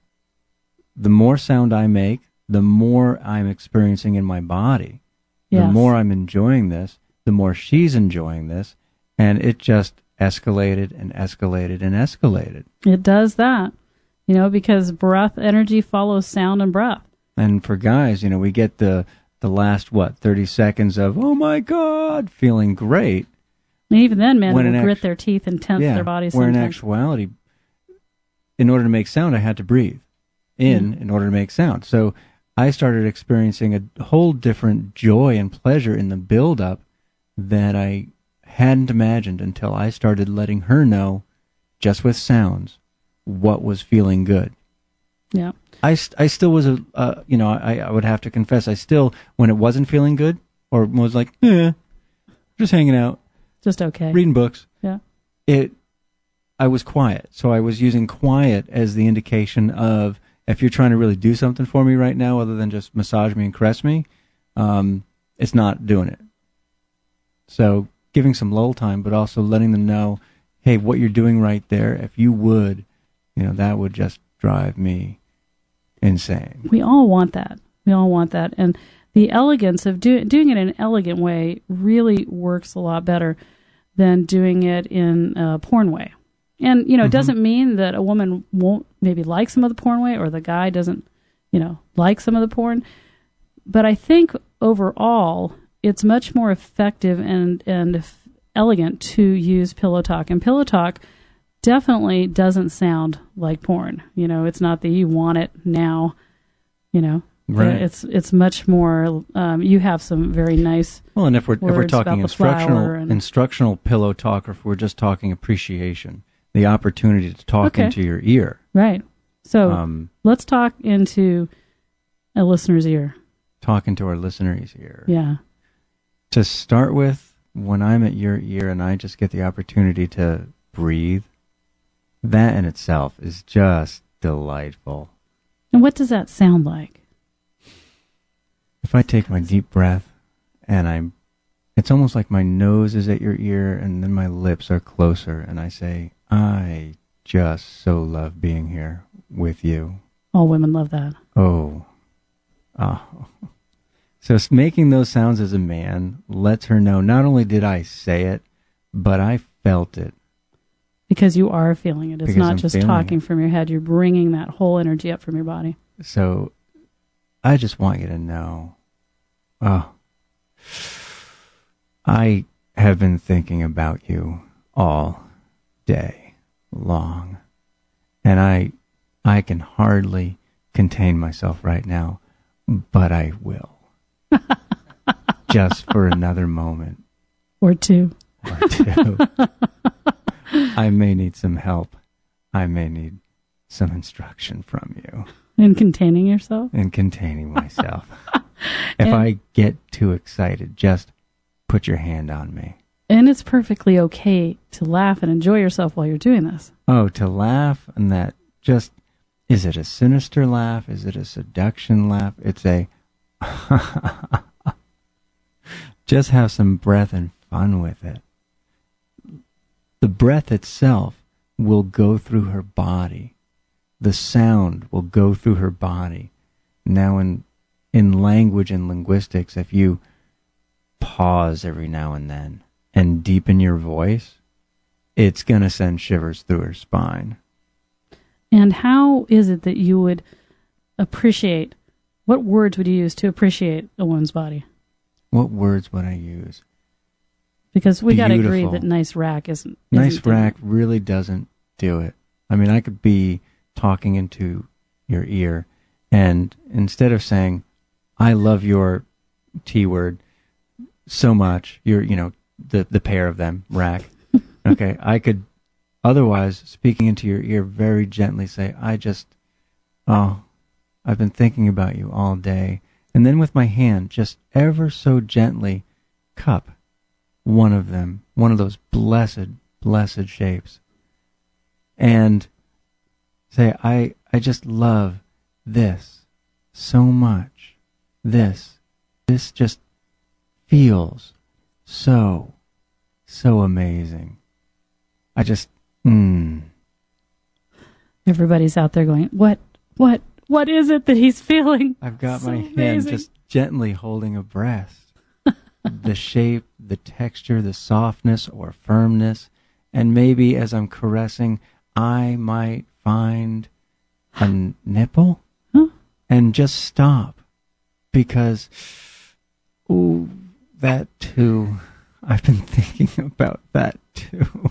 the more sound I make, the more I'm experiencing in my body. The more I'm enjoying this, the more she's enjoying this, and it just escalated and escalated and escalated. It does that, because breath energy follows sound and breath. And for guys, we get the last, 30 seconds of, oh my God, feeling great. And even then, men will grit their teeth and tense their bodies sometimes. Where in actuality, in order to make sound, I had to breathe in order to make sound. So I started experiencing a whole different joy and pleasure in the build-up that I hadn't imagined until I started letting her know, just with sounds, what was feeling good. Yeah. I still was I would have to confess, I still, when it wasn't feeling good, or was like, just hanging out. Just okay. Reading books. Yeah. I was quiet. So I was using quiet as the indication of, if you're trying to really do something for me right now, other than just massage me and caress me, it's not doing it. So giving some lull time, but also letting them know, hey, what you're doing right there, if you would, that would just drive me insane. We all want that. And the elegance of doing it in an elegant way really works a lot better than doing it in a porn way. And, it doesn't mean that a woman won't maybe like some of the porn way, or the guy doesn't, like some of the porn. But I think overall, it's much more effective and elegant to use pillow talk. And pillow talk definitely doesn't sound like porn. It's not that you want it now, Right. It's much more, you have some very nice Well, and if we're talking instructional pillow talk, or if we're just talking appreciation, the opportunity to talk into your ear. Right. So let's talk into a listener's ear. Talk into our listener's ear. Yeah. To start with, when I'm at your ear and I just get the opportunity to breathe, that in itself is just delightful. And what does that sound like? If I take my deep breath and it's almost like my nose is at your ear and then my lips are closer and I say, I just so love being here with you. All women love that. Oh. So making those sounds as a man lets her know not only did I say it, but I felt it. Because you are feeling it. It's not just talking from your head. You're bringing that whole energy up from your body. So I just want you to know, I have been thinking about you all day long. And I can hardly contain myself right now, but I will. Just for another moment. Or two. I may need some help. I may need some instruction from you. In containing yourself? In containing myself. If I get too excited, just put your hand on me. And it's perfectly okay to laugh and enjoy yourself while you're doing this. Oh, to laugh, and that just, is it a sinister laugh? Is it a seduction laugh? It's a, just have some breath and fun with it. The breath itself will go through her body. The sound will go through her body. Now in language and linguistics, if you pause every now and then and deepen your voice, it's going to send shivers through her spine. And how is it that you would appreciate, what words would you use to appreciate a woman's body? What words would I use? Because we got to agree that nice rack isn't nice rack really doesn't do it. I mean, I could be talking into your ear, and instead of saying, I love your T word so much, the pair of them, rack, okay, I could otherwise, speaking into your ear, very gently say, I've been thinking about you all day. And then with my hand, just ever so gently cup one of them, one of those blessed shapes. And say, I just love this so much. This just feels so amazing. I just, Everybody's out there going, what is it that he's feeling? I've got my hand just gently holding a breast. The shape, the texture, the softness or firmness, and maybe as I'm caressing, I might find a nipple and just stop because, that too, I've been thinking about that too.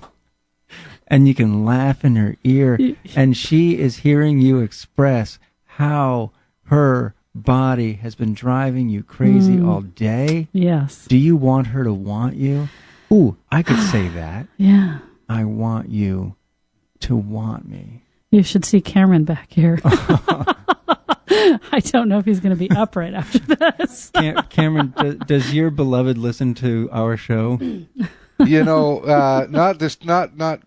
And you can laugh in her ear, and she is hearing you express how her body has been driving you crazy all day. Yes. Do you want her to want you? Ooh, I could say that. Yeah. I want you to want me. You should see Cameron back here. I don't know if he's going to be upright after this. Cameron, does your beloved listen to our show? Not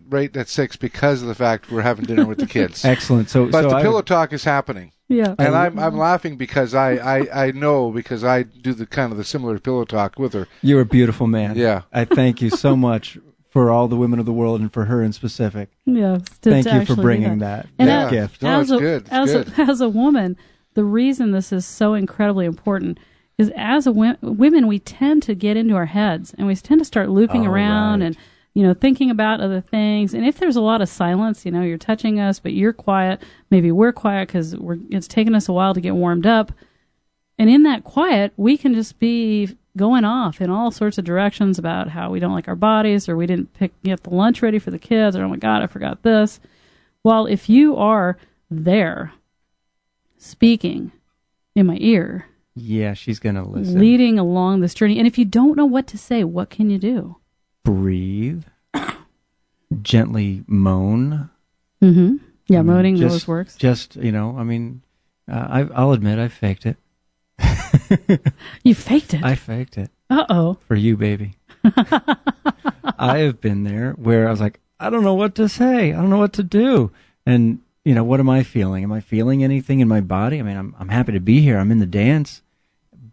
right at 6 because of the fact we're having dinner with the kids. Excellent. But the pillow talk is happening. Yeah. And I'm laughing because I know, because I do the similar pillow talk with her. You're a beautiful man. Yeah. I thank you so much for all the women of the world and for her in specific. Yeah. Thank you for bringing that gift. No, it's good. As a woman, the reason this is so incredibly important is as women, we tend to get into our heads and we tend to start looping around and, thinking about other things. And if there's a lot of silence, you're touching us, but you're quiet, maybe we're quiet because it's taken us a while to get warmed up. And in that quiet, we can just be going off in all sorts of directions about how we don't like our bodies, or we didn't get the lunch ready for the kids, or, oh my God, I forgot this. Well, if you are there speaking in my ear, yeah, she's going to listen. Leading along this journey. And if you don't know what to say, what can you do? Breathe. Gently moan. Mm-hmm. Yeah, moaning always works. Just, I'll admit I faked it. You faked it? I faked it. Uh-oh. For you, baby. I have been there where I was like, I don't know what to say. I don't know what to do. And, what am I feeling? Am I feeling anything in my body? I mean, I'm happy to be here. I'm in the dance.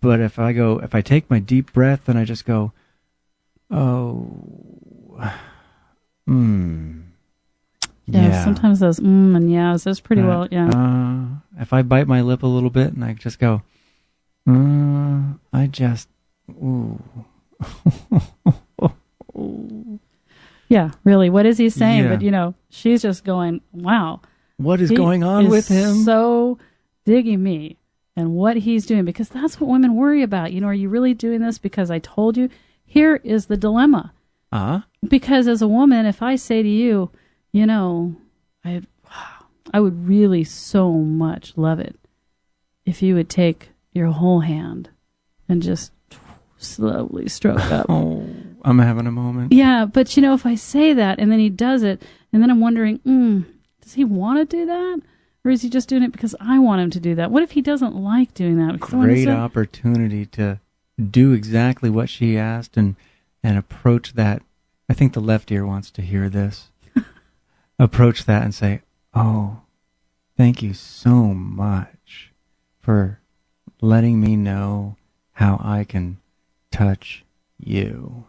But if I take my deep breath and I just go, Yeah, sometimes those and yeahs, that's pretty well, yeah. If I bite my lip a little bit and I just go, Yeah, really, what is he saying? Yeah. But, she's just going, wow. What is going on with him? So digging me and what he's doing, because that's what women worry about. Are you really doing this because I told you? Here is the dilemma. Because as a woman, if I say to you, I would really so much love it if you would take your whole hand and just slowly stroke up. Oh, I'm having a moment. Yeah, but if I say that and then he does it, and then I'm wondering, does he want to do that? Or is he just doing it because I want him to do that? What if he doesn't like doing that? Great opportunity to do exactly what she asked and and approach that. I think the left ear wants to hear this. Approach that and say, oh, thank you so much for letting me know how I can touch you.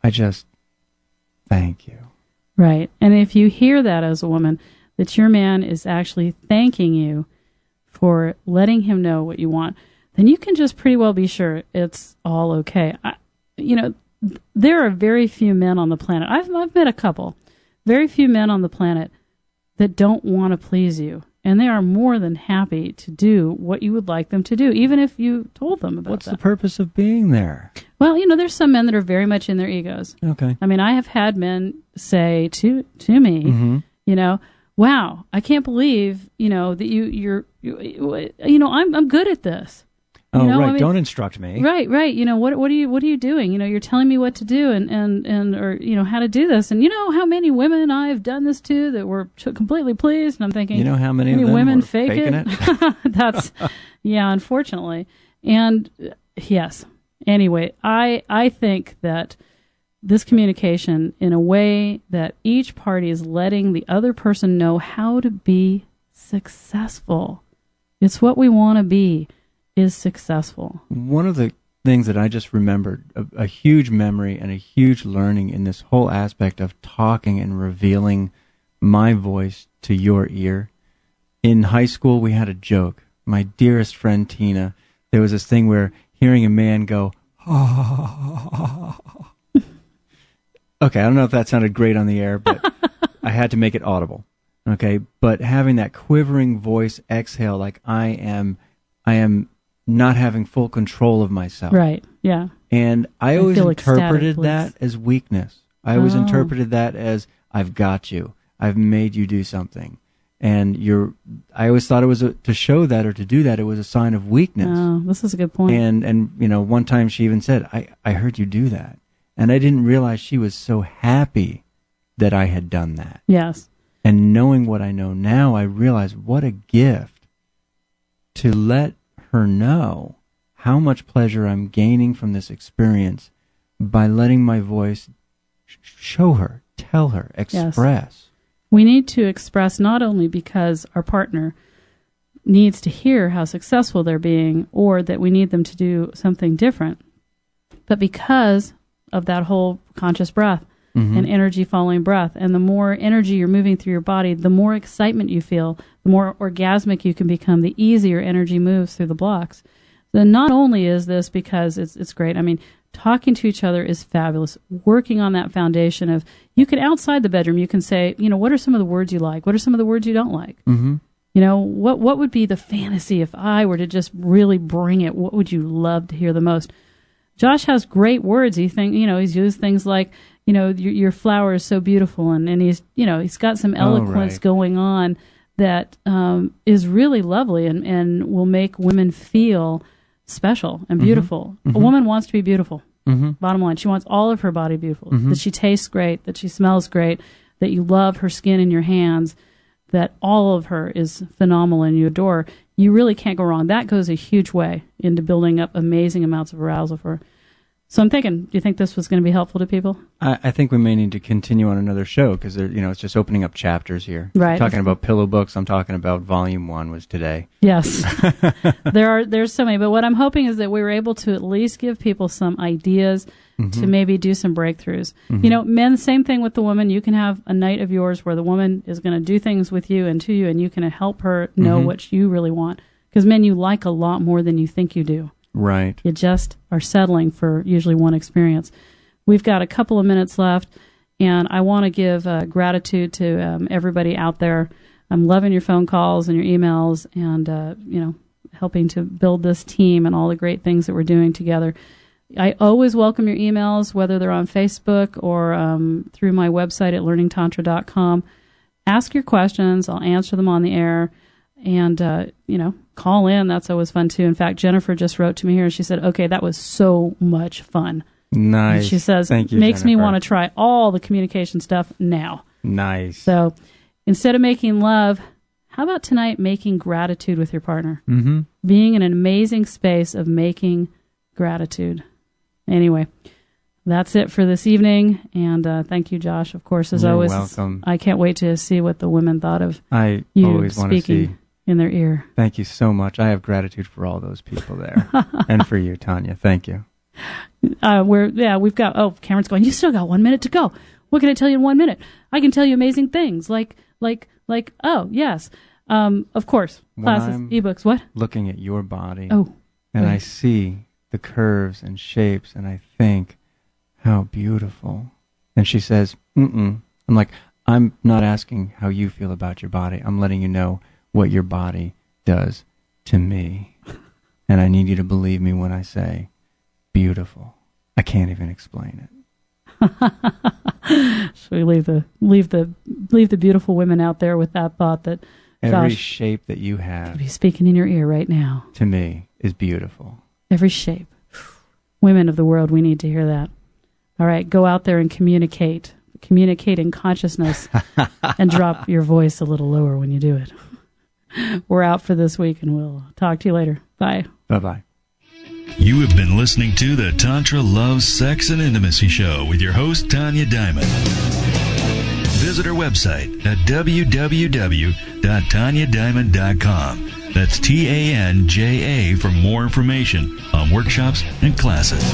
I just thank you. Right. And if you hear that as a woman, that your man is actually thanking you for letting him know what you want, then you can just pretty well be sure it's all okay. There are very few men on the planet. I've met a couple. Very few men on the planet that don't want to please you. And they are more than happy to do what you would like them to do, even if you told them about What's that. the purpose of being there? Well, there's some men that are very much in their egos. Okay. I mean, I have had men say to me, wow, I can't believe, that I'm good at this. Right. I mean, don't instruct me. Right. What are you doing? You're telling me what to do and how to do this. And how many women I've done this to that were completely pleased. And I'm thinking, how many of them women were fake it? That's, unfortunately. And yes. Anyway, I think that this communication in a way that each party is letting the other person know how to be successful. It's what we want to be. Is successful. One of the things that I just remembered, a huge memory and a huge learning in this whole aspect of talking and revealing my voice to your ear. In high school, we had a joke. My dearest friend Tina, there was this thing where hearing a man go, okay, I don't know if that sounded great on the air, but I had to make it audible. Okay, but having that quivering voice exhale like I am not having full control of myself. Right, yeah. And I always interpreted that as weakness. I always interpreted that as, I've got you. I've made you do something. And I always thought it was to show that or to do that, it was a sign of weakness. Oh, this is a good point. And one time she even said, I heard you do that. And I didn't realize she was so happy that I had done that. Yes. And knowing what I know now, I realize what a gift to let her know how much pleasure I'm gaining from this experience by letting my voice show her, tell her, express. Yes. We need to express not only because our partner needs to hear how successful they're being or that we need them to do something different, but because of that whole conscious breath and energy following breath. And the more energy you're moving through your body, the more excitement you feel, the more orgasmic you can become, the easier energy moves through the blocks. Then not only is this because it's great, I mean, talking to each other is fabulous. Working on that foundation of, you can outside the bedroom, you can say, what are some of the words you like? What are some of the words you don't like? Mm-hmm. What would be the fantasy if I were to just really bring it? What would you love to hear the most? Josh has great words. He's used things like, your flower is so beautiful, and he's got some eloquence going on that is really lovely and will make women feel special and beautiful. Mm-hmm. A woman wants to be beautiful. Mm-hmm. Bottom line, she wants all of her body beautiful. Mm-hmm. That she tastes great, that she smells great, that you love her skin in your hands, that all of her is phenomenal and you adore. You really can't go wrong. That goes a huge way into building up amazing amounts of arousal for her. So I'm thinking, do you think this was going to be helpful to people? I think we may need to continue on another show because it's just opening up chapters here. Right. I'm talking about pillow books. I'm talking about volume 1 was today. Yes. There's so many. But what I'm hoping is that we were able to at least give people some ideas to maybe do some breakthroughs. Mm-hmm. Men, same thing with the woman. You can have a night of yours where the woman is going to do things with you and to you, and you can help her know what you really want. Because men, you like a lot more than you think you do. Right. You just are settling for usually one experience. We've got a couple of minutes left, and I want to give gratitude to everybody out there. I'm loving your phone calls and your emails and, helping to build this team and all the great things that we're doing together. I always welcome your emails, whether they're on Facebook or through my website at learningtantra.com. Ask your questions. I'll answer them on the air. And, call in. That's always fun, too. In fact, Jennifer just wrote to me here, and she said, okay, that was so much fun. Nice. And she says, thank you, makes Jennifer. me want to try all the communication stuff now. Nice. So instead of making love, how about tonight making gratitude with your partner? Mm-hmm. Being in an amazing space of making gratitude. Anyway, that's it for this evening. And thank you, Josh, of course, as You're always. Welcome. I can't wait to see what the women thought of I you always want to speaking see. in their ear. Thank you so much. I have gratitude for all those people there. And for you, Tanya. Thank you. We've got, Cameron's going, you still got 1 minute to go. What can I tell you in 1 minute? I can tell you amazing things like, yes. Of course, classes, ebooks, what? Looking at your body. Oh. And right. I see the curves and shapes, and I think, how beautiful. And she says, I'm like, I'm not asking how you feel about your body. I'm letting you know what your body does to me. And I need you to believe me when I say, beautiful. I can't even explain it. So we leave the beautiful women out there with that thought that every Josh shape that you have could be speaking in your ear right now. To me is beautiful. Every shape. Women of the world, we need to hear that. All right, go out there and communicate in consciousness, and drop your voice a little lower when you do it. We're out for this week, and we'll talk to you later. Bye. Bye-bye. You have been listening to the Tantra Love, Sex, and Intimacy Show with your host, Tanya Diamond. Visit our website at www.tanyadiamond.com. That's TANJA for more information on workshops and classes.